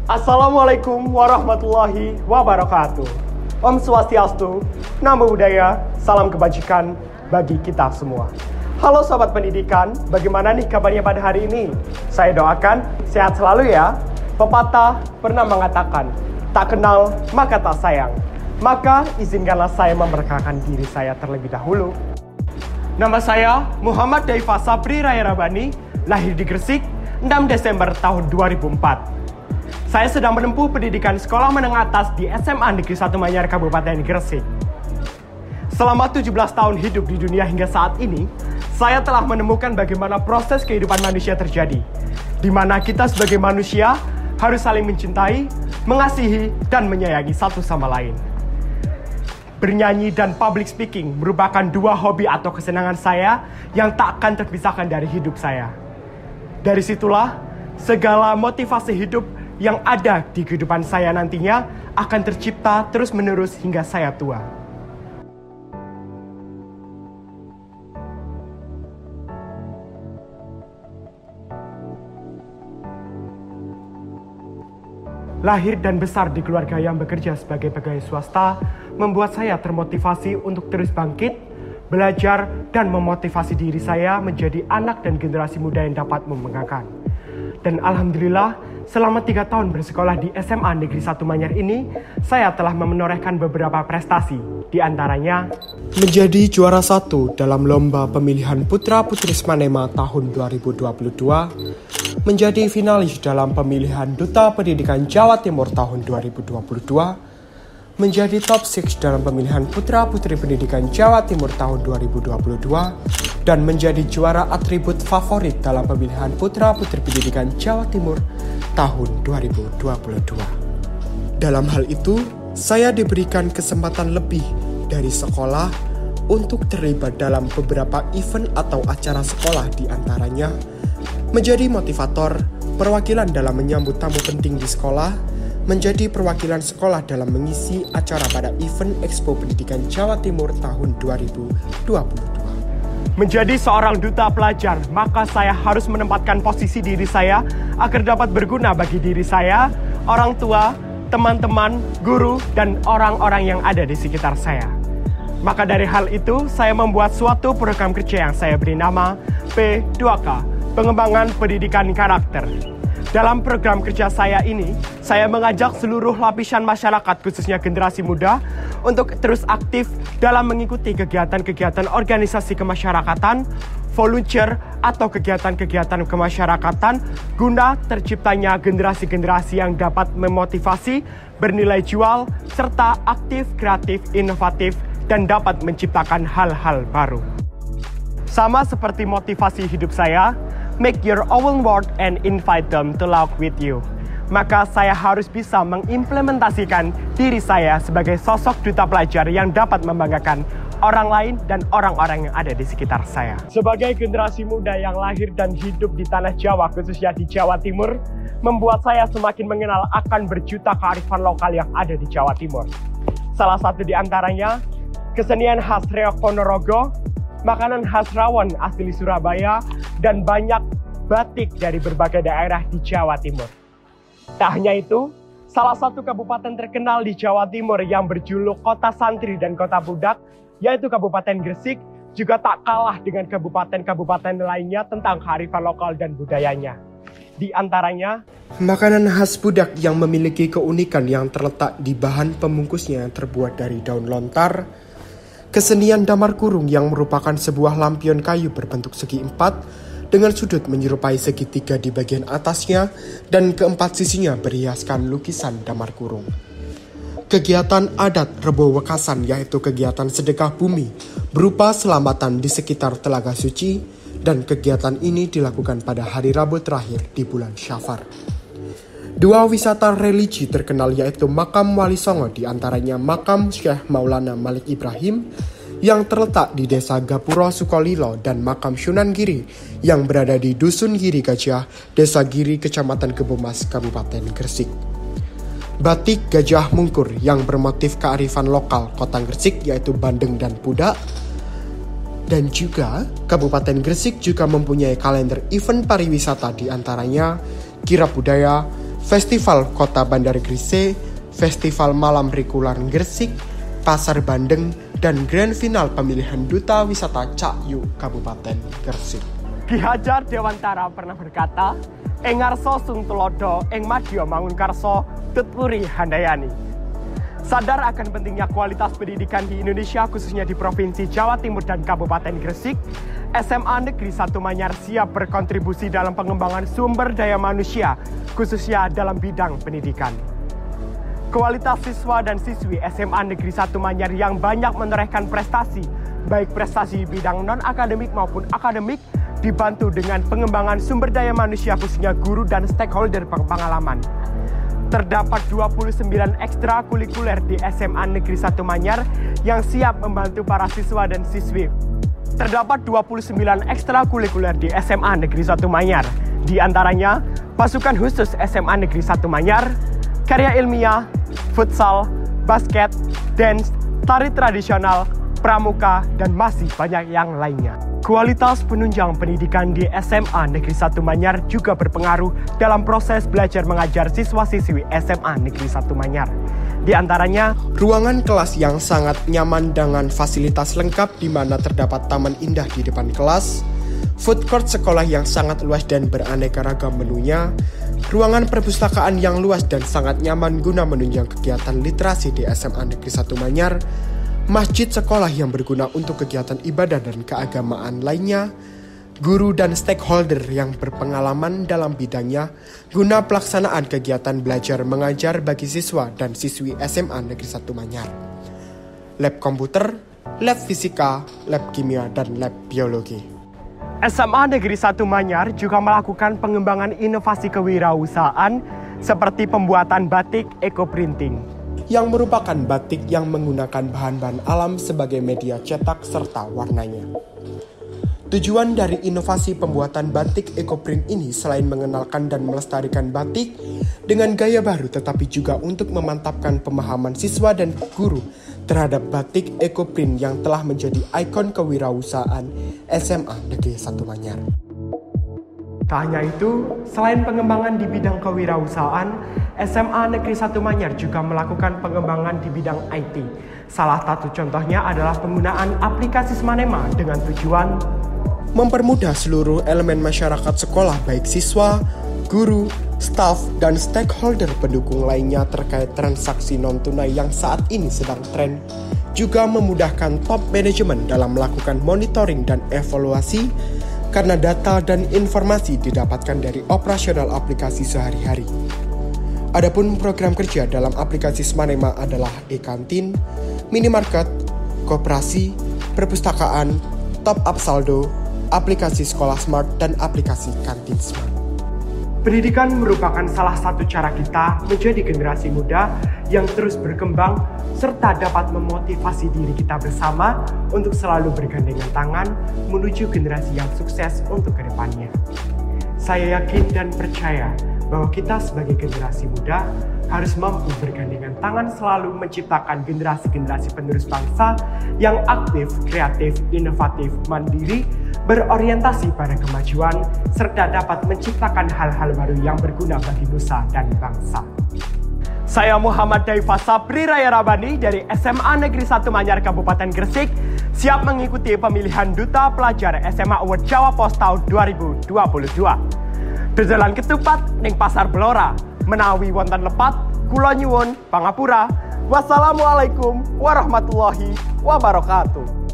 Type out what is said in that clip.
Assalamualaikum warahmatullahi wabarakatuh. Om Swastiastu, Namo Buddhaya, salam kebajikan bagi kita semua. Halo Sobat Pendidikan, bagaimana nih kabarnya pada hari ini? Saya doakan sehat selalu ya. Pepatah pernah mengatakan, tak kenal maka tak sayang. Maka izinkanlah saya memperkenalkan diri saya terlebih dahulu. Nama saya Muhammad Daifa Sabri Raya Rabani, lahir di Gresik, 6 Desember tahun 2004. Saya sedang menempuh pendidikan sekolah menengah atas di SMA Negeri 1 Manyar, Kabupaten Gresik. Selama 17 tahun hidup di dunia hingga saat ini, saya telah menemukan bagaimana proses kehidupan manusia terjadi, di mana kita sebagai manusia harus saling mencintai, mengasihi, dan menyayangi satu sama lain. Bernyanyi dan public speaking merupakan dua hobi atau kesenangan saya yang tak akan terpisahkan dari hidup saya. Dari situlah, segala motivasi hidup yang ada di kehidupan saya nantinya akan tercipta terus-menerus hingga saya tua. Lahir dan besar di keluarga yang bekerja sebagai pegawai swasta membuat saya termotivasi untuk terus bangkit, belajar, dan memotivasi diri saya menjadi anak dan generasi muda yang dapat membanggakan. Dan Alhamdulillah, selama 3 tahun bersekolah di SMA Negeri 1 Manyar ini, saya telah menorehkan beberapa prestasi, di antaranya menjadi juara 1 dalam lomba pemilihan Putra-Putri Smanema tahun 2022, menjadi finalis dalam pemilihan Duta Pendidikan Jawa Timur tahun 2022, menjadi top 6 dalam pemilihan Putra-Putri Pendidikan Jawa Timur tahun 2022, dan menjadi juara atribut favorit dalam pemilihan Putra-Putri Pendidikan Jawa Timur tahun 2022. Dalam hal itu, saya diberikan kesempatan lebih dari sekolah untuk terlibat dalam beberapa event atau acara sekolah, di antaranya menjadi motivator, perwakilan dalam menyambut tamu penting di sekolah, menjadi perwakilan sekolah dalam mengisi acara pada event Expo Pendidikan Jawa Timur tahun 2022. Menjadi seorang duta pelajar, maka saya harus menempatkan posisi diri saya agar dapat berguna bagi diri saya, orang tua, teman-teman, guru, dan orang-orang yang ada di sekitar saya. Maka dari hal itu, saya membuat suatu program kerja yang saya beri nama P2K, Pengembangan Pendidikan Karakter. Dalam program kerja saya ini, saya mengajak seluruh lapisan masyarakat, khususnya generasi muda, untuk terus aktif dalam mengikuti kegiatan-kegiatan organisasi kemasyarakatan, volunteer, atau kegiatan-kegiatan kemasyarakatan, guna terciptanya generasi-generasi yang dapat memotivasi, bernilai jual, serta aktif, kreatif, inovatif, dan dapat menciptakan hal-hal baru. Sama seperti motivasi hidup saya, make your own world and invite them to laugh with you. Maka saya harus bisa mengimplementasikan diri saya sebagai sosok duta pelajar yang dapat membanggakan orang lain dan orang-orang yang ada di sekitar saya. Sebagai generasi muda yang lahir dan hidup di tanah Jawa, khususnya di Jawa Timur, membuat saya semakin mengenal akan berjuta kearifan lokal yang ada di Jawa Timur. Salah satu di antaranya, kesenian khas Reok Ponorogo, makanan khas rawon asli Surabaya, dan banyak batik dari berbagai daerah di Jawa Timur. Tak hanya itu, salah satu kabupaten terkenal di Jawa Timur yang berjuluk kota santri dan kota budak, yaitu Kabupaten Gresik, juga tak kalah dengan kabupaten-kabupaten lainnya tentang kearifan lokal dan budayanya. Di antaranya, makanan khas budak yang memiliki keunikan yang terletak di bahan pembungkusnya yang terbuat dari daun lontar, kesenian damar kurung yang merupakan sebuah lampion kayu berbentuk segi 4 dengan sudut menyerupai segitiga di bagian atasnya dan keempat sisinya berhiaskan lukisan damar kurung. Kegiatan adat Rebo Wekasan, yaitu kegiatan sedekah bumi berupa selamatan di sekitar Telaga Suci, dan kegiatan ini dilakukan pada hari Rabu terakhir di bulan Syafar. Dua wisata religi terkenal yaitu Makam Wali Songo, di antaranya Makam Syekh Maulana Malik Ibrahim yang terletak di Desa Gapuro Sukolilo, dan Makam Sunan Giri yang berada di Dusun Giri Gajah, Desa Giri, Kecamatan Kebomas, Kabupaten Gresik. Batik Gajah Mungkur yang bermotif kearifan lokal Kota Gresik yaitu bandeng dan pudak. Dan juga Kabupaten Gresik juga mempunyai kalender event pariwisata, di antaranya Kirab Budaya, Festival Kota Bandar Grise, Festival Malam Rikulan Gresik, Pasar Bandeng, dan grand final pemilihan Duta Wisata Cak Yu Kabupaten Gresik. Ki Hajar Dewantara pernah berkata, "Ing ngarsa sung tulodo, ing madya mangunkarsa, tutpuri handayani." Sadar akan pentingnya kualitas pendidikan di Indonesia, khususnya di Provinsi Jawa Timur dan Kabupaten Gresik, SMA Negeri 1 Manyar siap berkontribusi dalam pengembangan sumber daya manusia, khususnya dalam bidang pendidikan. Kualitas siswa dan siswi SMA Negeri 1 Manyar yang banyak menorehkan prestasi, baik prestasi bidang non-akademik maupun akademik, dibantu dengan pengembangan sumber daya manusia khususnya guru dan stakeholder pengalaman. Terdapat 29 ekstrakurikuler di SMA Negeri 1 Manyar yang siap membantu para siswa dan siswi. Terdapat 29 ekstrakurikuler di SMA Negeri 1 Manyar. Di antaranya, pasukan khusus SMA Negeri 1 Manyar, karya ilmiah, futsal, basket, dance, tari tradisional, pramuka, dan masih banyak yang lainnya. Kualitas penunjang pendidikan di SMA Negeri 1 Manyar juga berpengaruh dalam proses belajar mengajar siswa-siswi SMA Negeri 1 Manyar. Di antaranya, ruangan kelas yang sangat nyaman dengan fasilitas lengkap di mana terdapat taman indah di depan kelas, food court sekolah yang sangat luas dan beraneka ragam menunya, ruangan perpustakaan yang luas dan sangat nyaman guna menunjang kegiatan literasi di SMA Negeri 1 Manyar, masjid sekolah yang berguna untuk kegiatan ibadah dan keagamaan lainnya, guru dan stakeholder yang berpengalaman dalam bidangnya guna pelaksanaan kegiatan belajar mengajar bagi siswa dan siswi SMA Negeri 1 Manyar. Lab komputer, lab fisika, lab kimia, dan lab biologi. SMA Negeri 1 Manyar juga melakukan pengembangan inovasi kewirausahaan seperti pembuatan batik eco-printing, yang merupakan batik yang menggunakan bahan-bahan alam sebagai media cetak serta warnanya. Tujuan dari inovasi pembuatan batik eco-print ini selain mengenalkan dan melestarikan batik dengan gaya baru, tetapi juga untuk memantapkan pemahaman siswa dan guru terhadap batik eco-print yang telah menjadi ikon kewirausahaan SMA Negeri 1 Manyar. Tak hanya itu, selain pengembangan di bidang kewirausahaan, SMA Negeri 1 Manyar juga melakukan pengembangan di bidang IT. Salah satu contohnya adalah penggunaan aplikasi Smanema dengan tujuan mempermudah seluruh elemen masyarakat sekolah baik siswa, guru, staf, dan stakeholder pendukung lainnya terkait transaksi non-tunai yang saat ini sedang tren, juga memudahkan top manajemen dalam melakukan monitoring dan evaluasi karena data dan informasi didapatkan dari operasional aplikasi sehari-hari. Adapun program kerja dalam aplikasi Smanema adalah e-kantin, minimarket, koperasi, perpustakaan, top up saldo, aplikasi sekolah smart, dan aplikasi kantin smart. Pendidikan merupakan salah satu cara kita menjadi generasi muda yang terus berkembang serta dapat memotivasi diri kita bersama untuk selalu bergandengan tangan menuju generasi yang sukses untuk kedepannya. Saya yakin dan percaya bahwa kita sebagai generasi muda harus mampu bergandengan tangan selalu menciptakan generasi-generasi penerus bangsa yang aktif, kreatif, inovatif, mandiri, berorientasi pada kemajuan, serta dapat menciptakan hal-hal baru yang berguna bagi nusa dan bangsa. Saya Muhammad Daifa Sabri Raya Rabani dari SMA Negeri 1 Manyar Kabupaten Gresik siap mengikuti pemilihan Duta Pelajar SMA Award Jawa Pos tahun 2022. Berjalan ketupat ning Pasar Blora, menawi wonten lepat, kula nyuwun pangapura. Wassalamualaikum warahmatullahi wabarakatuh.